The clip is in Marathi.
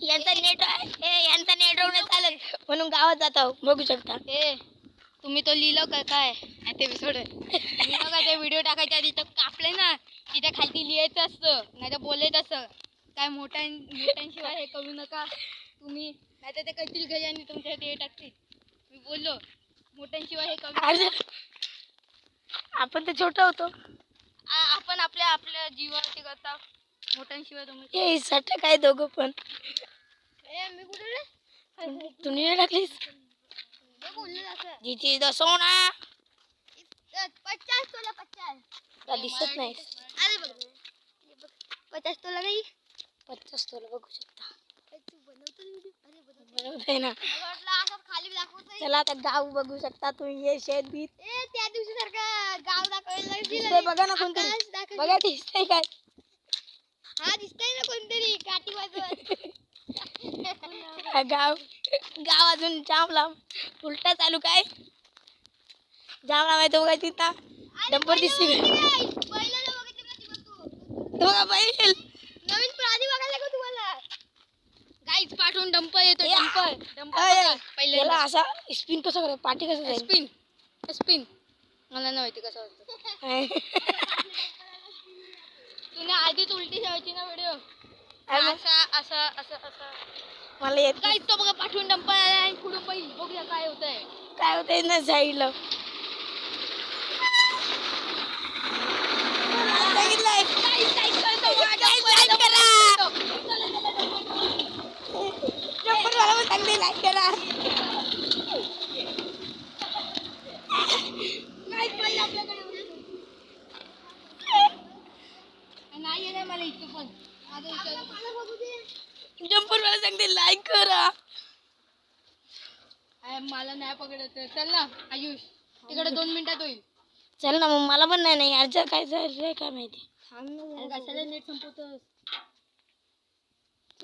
यांचा नेट यांचा नेटवर्क नाही चालत म्हणून गावात जातो बघू शकता. तुम्ही तो लिहिलं का काय एपिसोड लिहिलं का ते व्हिडिओ टाकायच्या आधी तर कापले ना तिथे खाली लिहायचं असतं नाही तर बोलायचं असं काय मोठ्यांशिवाय हे करू नका तुम्ही नाही तर ते काहीतरी घरी आणि तुमच्या ते टाकतील. मी बोललो मोठ्यांशिवाय हे करू आपण तर छोटा होतो. आपण आपल्या जीवावरती करता मोठ्यांशिवाय तुम्ही हे सट काय दोघं पण मी कुठे तू नाही टाकलीस. This is the सोना 50 तोला 50 दिसत नाही. अरे बघ 50 तोला नाही 50 तोला बघू शकता. तू बनवतोय ना. असं खाली दाखवतोय. चला आता गाव बघू शकता तुम्ही. हे शेत बीत त्या दिवशी सारखं गाव दाखवायला दिसतंय बघा ना कोणतरी. बघा दिसतंय काय. हा दिसतंय ना कोणतरी काठी वाजवत. गाव अजून जाम लांब. उलटा चालू काय जाम लांब आहे तो काय तिथं डंपर दिसते बघा बैल. नवीन प्राणी बघायला का तुम्हाला गाईच पाठवून डंपर येतो. डंपर पहिला असा स्पिन कसं करायचं पाठी कसं जाईल. स्पिन मला नाही माहिती कसं होतं. तुने आधीच उलटी ठेवायची ना व्हिडिओ असं मला येत गाईच तो बघा पाठवून डंपर आणि पुढून बैल बघूया काय होतंय ना साईडला. नाही मला इथं पण जंपर मला सांगते लाईक करा. मला नाही पकडत. चल ना आयुष तिकडे 2 मिनिटात होईल. चल ना मग मला पण नाही अर्ज काय झालं काय माहिती. कशाला नेट संपवतोस.